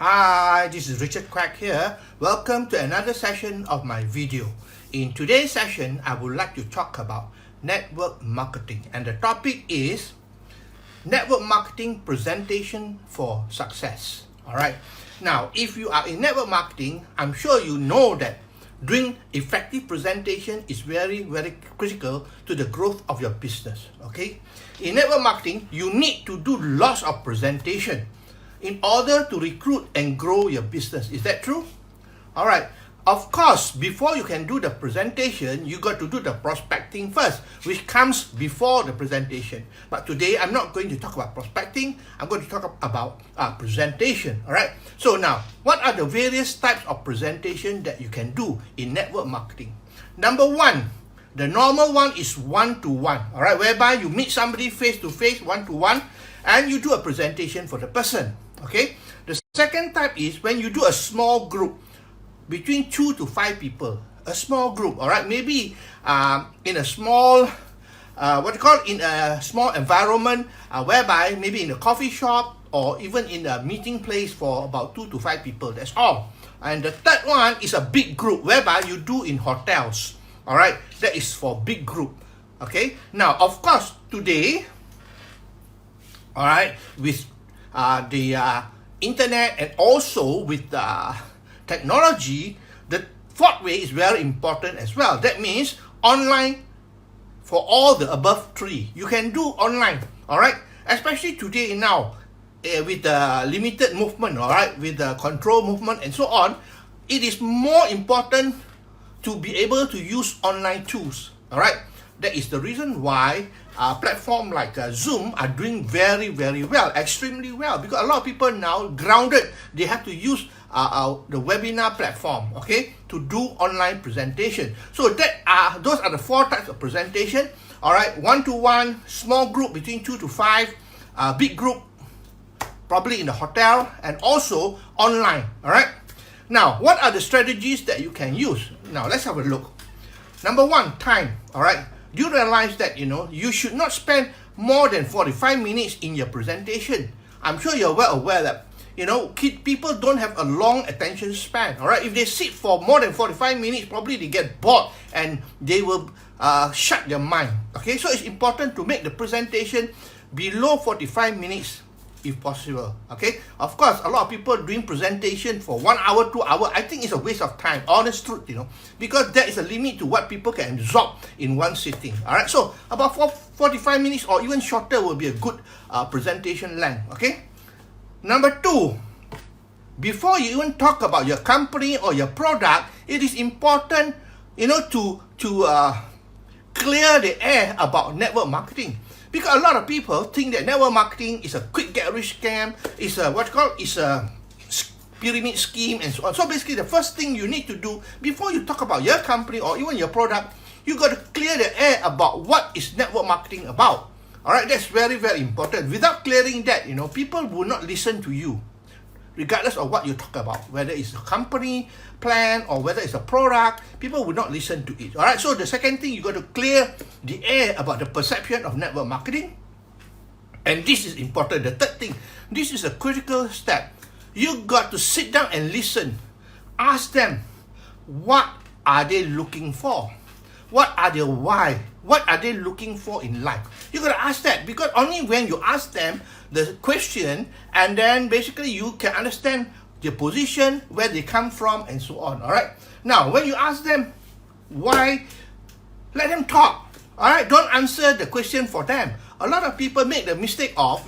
Hi, this is Richard Quek here. Welcome to another session of my video. In today's session, I would like to talk about network marketing, and the topic is network marketing presentation for success. Alright, now if you are in network marketing, I'm sure you know that doing effective presentation is very critical to the growth of your business. Okay, in network marketing, you need to do lots of presentation in order to recruit and grow your business. Is that true? All right. Of course, before you can do the presentation, you got to do the prospecting first, which comes before the presentation. But today, I'm not going to talk about prospecting. I'm going to talk about presentation. All right. So now, what are the various types of presentation that you can do in network marketing? Number one, the normal one is one-to-one. All right, whereby you meet somebody face-to-face, one-to-one, and you do a presentation for the person. Okay. The second type is when you do a small group, between 2 to 5 people, a small group. All right, maybe in a small in a small environment, whereby maybe in a coffee shop or even in a meeting place for about 2 to 5 people. That's all. And the third one is a big group, whereby you do in hotels. All right, that is for big group. Okay. Now, of course, today, all right, with the internet and also with the technology, the fourth way is very important as well. That means online for all the above three. You can do online, all right? Especially today now, with the limited movement, all right, with the control movement and so on, it is more important to be able to use online tools, all right? That is the reason why platforms like Zoom are doing very well, extremely well, because a lot of people now grounded, they have to use the webinar platform, okay, to do online presentation. So those are the 4 types of presentation. All right, one-to-one, small group between 2 to 5, big group probably in the hotel, and also online. All right. Now, what are the strategies that you can use? Now, let's have a look. Number one, time. All right. Do you realize that, you should not spend more than 45 minutes in your presentation? I'm sure you're well aware that, people don't have a long attention span, all right? If they sit for more than 45 minutes, probably they get bored and they will shut their mind, okay? So it's important to make the presentation below 45 minutes if possible, okay? Of course, a lot of people doing presentation for 1 hour, 2 hours. I think it's a waste of time, honest truth, because there is a limit to what people can absorb in one sitting, all right? So about 45 minutes or even shorter will be a good presentation length, okay? Number 2, before you even talk about your company or your product, it is important, to clear the air about network marketing. Because a lot of people think that network marketing is a quick get rich scam, is a pyramid scheme and so on. So basically, the first thing you need to do before you talk about your company or even your product, you got to clear the air about what is network marketing about. All right, that's very important. Without clearing that, people will not listen to you, regardless of what you talk about, whether it's a company plan or whether it's a product. People will not listen to it. All right, so the second thing, you got to clear the air about the perception of network marketing, and this is important. The third thing, this is a critical step. You got to sit down and listen. Ask them, what are they looking for? What are their why? What are they looking for in life? You got to ask that, because only when you ask them the question, and then basically you can understand their position, where they come from, and so on. All right. Now, when you ask them why, let them talk. All right. Don't answer the question for them. A lot of people make the mistake of,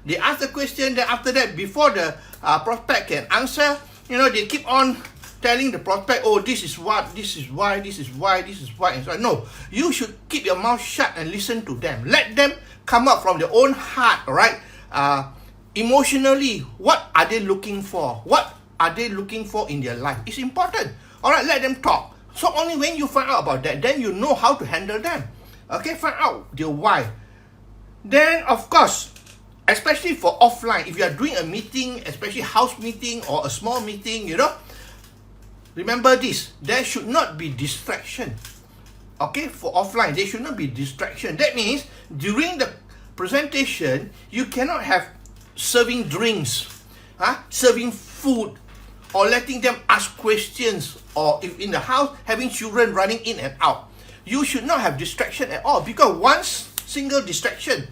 they ask the question, then after that, before the prospect can answer, they keep on telling the prospect, oh, this is what, this is why, this is why, this is why, and so on. No, you should keep your mouth shut and listen to them. Let them come up from their own heart, all right? Emotionally, what are they looking for? What are they looking for in their life? It's important. All right, let them talk. So only when you find out about that, then you know how to handle them. Okay, find out their why. Then, of course, especially for offline, if you are doing a meeting, especially house meeting or a small meeting, remember this, there should not be distraction. Okay, for offline, there should not be distraction. That means during the presentation, you cannot have serving drinks, serving food, or letting them ask questions, or if in the house, having children running in and out. You should not have distraction at all, because once single distraction,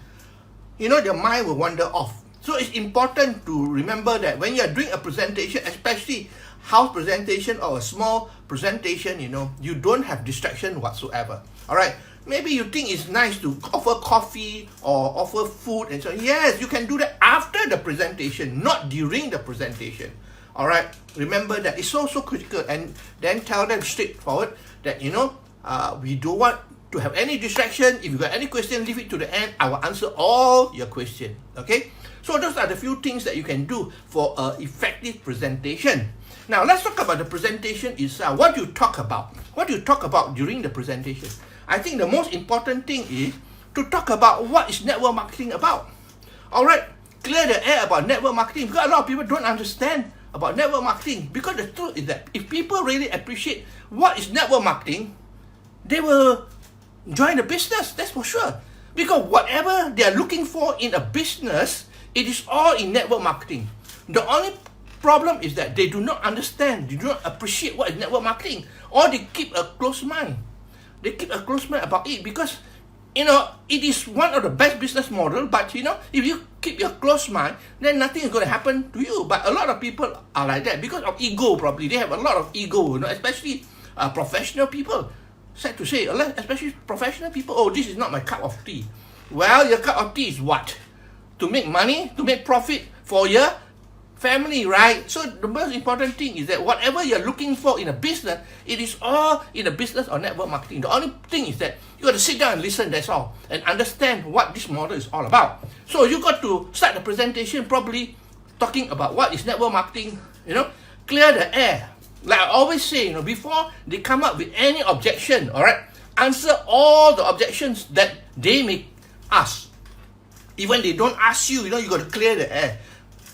their mind will wander off. So it's important to remember that when you're doing a presentation, especially house presentation or a small presentation, you don't have distraction whatsoever. All right. Maybe you think it's nice to offer coffee or offer food and so on. Yes, you can do that after the presentation, not during the presentation. All right. Remember that it's so critical, and then tell them straightforward that we don't want to have any distraction. If you got any question, leave it to the end. I will answer all your questions. Okay. So those are the few things that you can do for an effective presentation. Now let's talk about the presentation itself. What do you talk about? What do you talk about during the presentation? I think the most important thing is to talk about what is network marketing about. All right, clear the air about network marketing, because a lot of people don't understand about network marketing. Because the truth is that if people really appreciate what is network marketing, they will join the business, that's for sure. Because whatever they are looking for in a business, it is all in network marketing. The only problem is that they do not understand, they do not appreciate what is network marketing, or they keep a close mind. They keep a close mind about it because, it is one of the best business model, but, if you keep your close mind, then nothing is going to happen to you. But a lot of people are like that because of ego, probably. They have a lot of ego, especially professional people. Sad to say, especially professional people, oh, this is not my cup of tea. Well, your cup of tea is what? To make money, to make profit for your family, right? So the most important thing is that whatever you're looking for in a business, it is all in a business or network marketing. The only thing is that you got to sit down and listen, that's all, and understand what this model is all about. So you got to start the presentation probably talking about what is network marketing, clear the air. Like I always say, before they come up with any objection, all right, answer all the objections that they may ask. Even they don't ask you, you got to clear the air.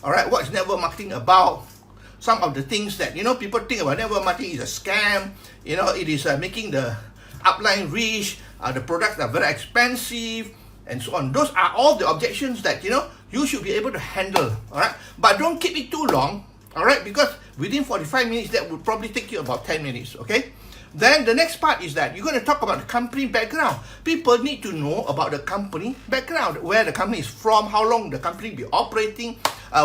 All right, what is network marketing about? Some of the things that, people think about network marketing is a scam. It is making the upline rich. The products are very expensive and so on. Those are all the objections that, you should be able to handle. All right, but don't keep it too long. All right, because within 45 minutes, that will probably take you about 10 minutes. Okay. Then the next part is that you're going to talk about the company background. People need to know about the company background, where the company is from, how long the company be operating,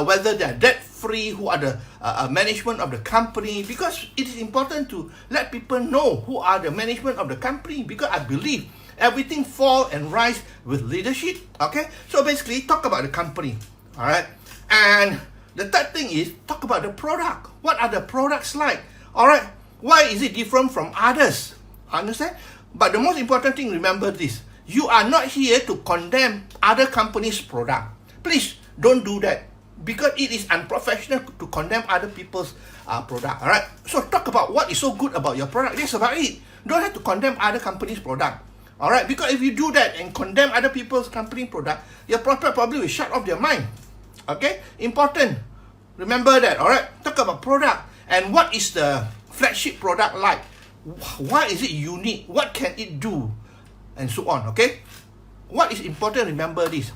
whether they are debt-free, who are the management of the company, because it is important to let people know who are the management of the company, because I believe everything fall and rise with leadership. Okay, so basically talk about the company. All right, and the third thing is talk about the product. What are the products like? All right. Why is it different from others? Understand? But the most important thing, remember this. You are not here to condemn other companies' product. Please don't do that, because it is unprofessional to condemn other people's product. All right? So talk about what is so good about your product. That's about it. Don't have to condemn other companies' product. All right? Because if you do that and condemn other people's company product, your product probably will shut off their mind. Okay? Important. Remember that. All right? Talk about product and what is the flagship product like? Why is it unique? What can it do? And so on, okay? What is important, remember this.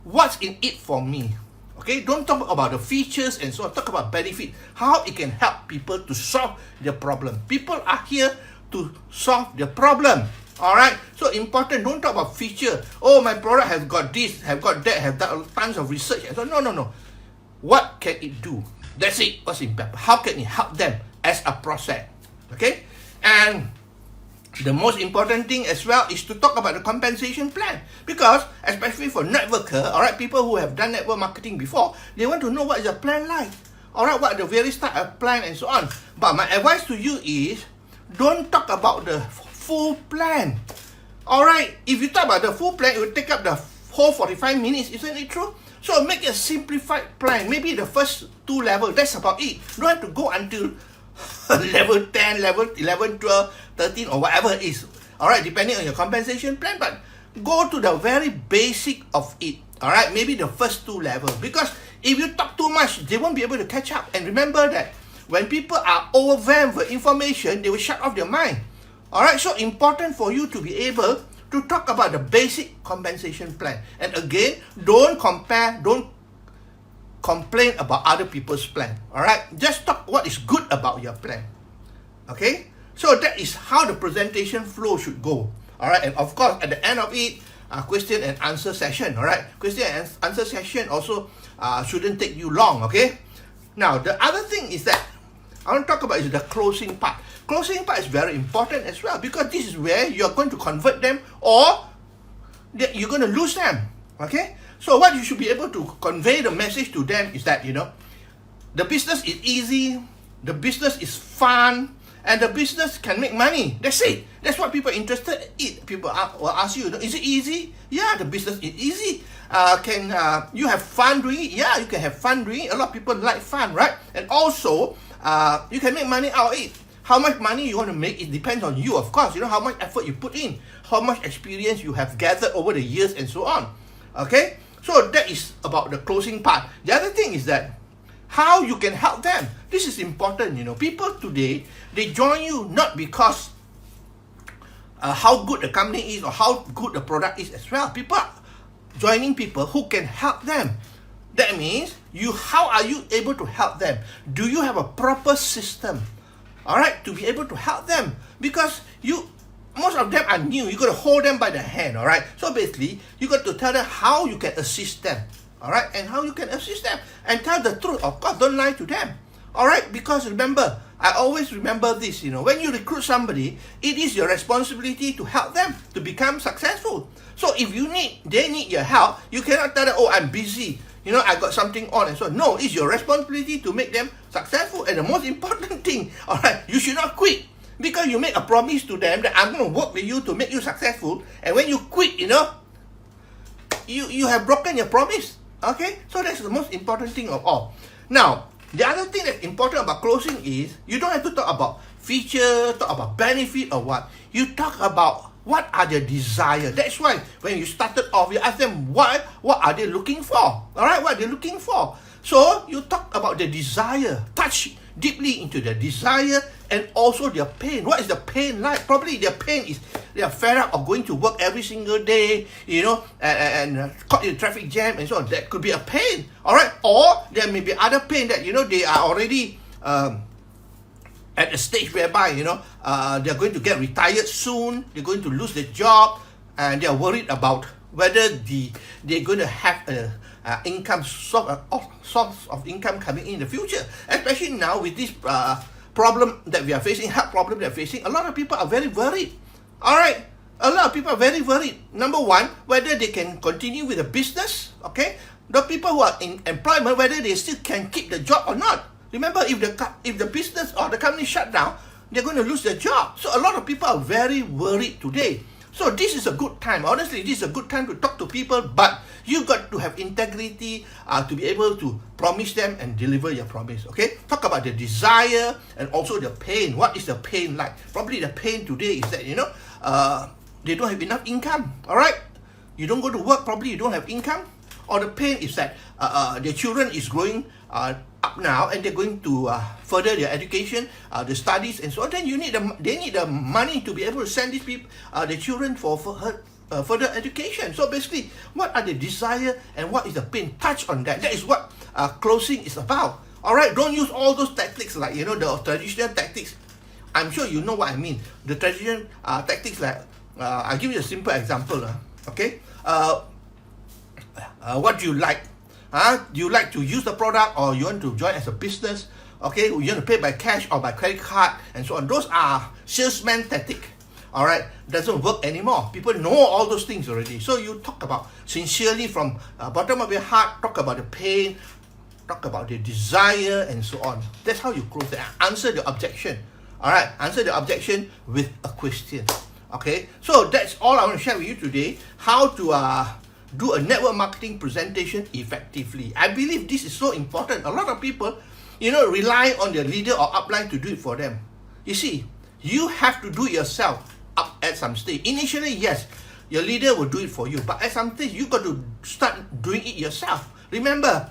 What's in it for me? Okay, don't talk about the features and so on. Talk about benefit. How it can help people to solve their problem. People are here to solve their problem. Alright? So important, don't talk about feature. Oh, my product has got this, have got that, have done tons of research. And so no. What can it do? That's it. What's important? How can it help them as a process? Okay? And the most important thing as well is to talk about the compensation plan. Because, especially for networker, alright, people who have done network marketing before, they want to know what is the plan like. Alright, what are the various type of plan and so on. But my advice to you is, don't talk about the full plan. Alright, if you talk about the full plan, it will take up the whole 45 minutes, isn't it true? So make a simplified plan. Maybe the first 2 levels, that's about it. Don't have to go until level 10, level 11, 12, 13 or whatever it is. Alright, depending on your compensation plan, but go to the very basic of it. Alright, maybe the first 2 levels. Because if you talk too much, they won't be able to catch up. And remember that when people are overwhelmed with information, they will shut off their mind. Alright, so important for you to be able to talk about the basic compensation plan. And again, don't compare, don't complain about other people's plan. All right, just talk what is good about your plan. Okay, so that is how the presentation flow should go. All right, and of course at the end of it, question and answer session. All right, question and answer session also shouldn't take you long. Okay, now the other thing is that I want to talk about is the closing part. Closing part is very important as well, because this is where you're going to convert them or you're going to lose them. Okay, so what you should be able to convey the message to them is that, you know, the business is easy, the business is fun, and the business can make money. That's it. That's what people are interested in. People will ask you, is it easy? Yeah, the business is easy. Can you have fun doing it? Yeah, you can have fun doing it. A lot of people like fun, right? And also, you can make money out of it. How much money you want to make, it depends on you, of course. You know, how much effort you put in, how much experience you have gathered over the years, and so on. Okay? So that is about the closing part. The other thing is that how you can help them. This is important, you know. People today, they join you not because how good the company is or how good the product is as well. People are joining people who can help them. That means, how are you able to help them? Do you have a proper system, all right, to be able to help them? Because most of them are new. You got to hold them by the hand, all right? So basically, you got to tell them how you can assist them, all right? And how you can assist them. And tell the truth. Of course, don't lie to them, all right? Because remember, I always remember this, you know, when you recruit somebody, it is your responsibility to help them to become successful. So if they need your help, you cannot tell them, oh, I'm busy, you know, I got something on and so on. No, it's your responsibility to make them successful. And the most important thing, all right, you should not quit. Because you make a promise to them that I'm going to work with you to make you successful. And when you quit, you know, you have broken your promise. Okay? So that's the most important thing of all. Now, the other thing that's important about closing is you don't have to talk about feature, talk about benefit or what. You talk about what are their desires. That's why when you started off, you ask them what are they looking for. All right? What are they looking for? So you talk about the desire. Touch deeply into their desire and also their pain. What is the pain like? Probably their pain is they are fed up of going to work every single day, you know, and caught in traffic jam and so on. That could be a pain, all right? Or there may be other pain that, you know, they are already at a stage whereby, you know, they're going to get retired soon, they're going to lose their job, and they're worried about whether they're going to have a source of income coming in the future. Especially now with this problem that we are facing, health problem that we're facing, a lot of people are very worried. All right, a lot of people are very worried. Number one, whether they can continue with the business. Okay, the people who are in employment, whether they still can keep the job or not. Remember, if the business or the company shut down, they're going to lose their job. So a lot of people are very worried today. So this is a good time. Honestly, this is a good time to talk to people, but you got to have integrity to be able to promise them and deliver your promise. Okay? Talk about the desire and also the pain. What is the pain like? Probably the pain today is that, you know, they don't have enough income. All right? You don't go to work, probably you don't have income. Or the pain is that their children is growing up now and they're going to further their education, the studies and so on. Then they need the money to be able to send these people, the children for further education. So basically, what are the desire and what is the pain? Touch on that. That is what closing is about. All right, don't use all those tactics like, you know, the traditional tactics. I'm sure you know what I mean. The traditional tactics like, I'll give you a simple example. Okay, what do you like? Do you like to use the product or you want to join as a business? Okay, you want to pay by cash or by credit card and so on. Those are salesman tactic. All right, doesn't work anymore. People know all those things already. So you talk about sincerely from bottom of your heart. Talk about the pain. Talk about the desire and so on. That's how you close it. Answer the objection. All right, answer the objection with a question. Okay, so that's all I want to share with you today. How to do a network marketing presentation effectively. I believe this is so important. A lot of people, you know, rely on their leader or upline to do it for them. You see, you have to do it yourself up at some stage. Initially, yes, your leader will do it for you, but at some stage, you got to start doing it yourself. Remember,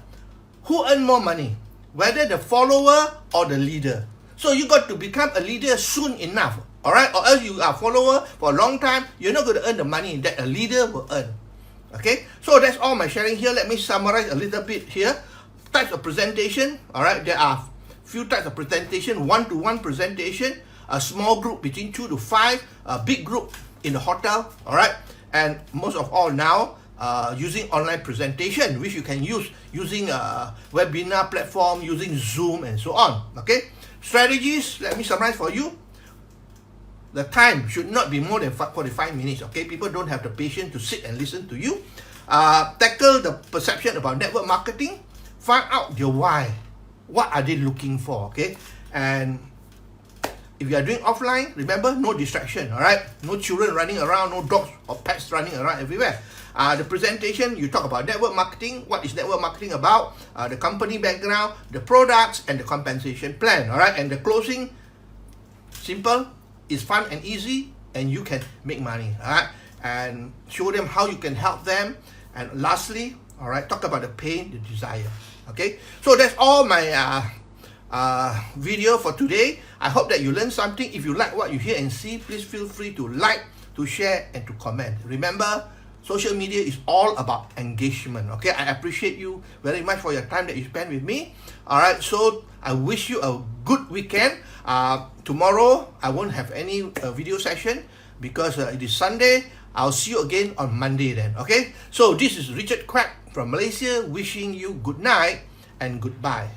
who earn more money? Whether the follower or the leader. So you got to become a leader soon enough. All right, or else you are a follower for a long time, you're not going to earn the money that a leader will earn. Okay, so that's all my sharing here. Let me summarize a little bit here. types of presentation. All right, there are few types of presentation: one-to-one presentation, a small group between 2 to 5, a big group in the hotel. All right, and most of all now using online presentation, which you can use using a webinar platform, using Zoom and so on. Okay, strategies. Let me summarize for you. The time should not be more than 45 minutes. Okay, people don't have the patience to sit and listen to you. Tackle the perception about network marketing. Find out your why. What are they looking for? Okay, and if you are doing offline, remember, no distraction. All right, no children running around, no dogs or pets running around everywhere. The presentation, you talk about network marketing. What is network marketing about? The company background, the products, and the compensation plan. All right, and the closing, simple, it's fun and easy, and you can make money. All right, and show them how you can help them. And lastly, all right, talk about the pain, the desire. Okay, so that's all my video for today. I hope that you learned something. If you like what you hear and see, please feel free to like, to share, and to comment. Remember, social media is all about engagement. Okay, I appreciate you very much for your time that you spend with me. All right, so I wish you a good weekend. Tomorrow I won't have any video session because it is Sunday. I'll see you again on Monday then. Okay, so this is Richard Quek from Malaysia, wishing you good night and goodbye.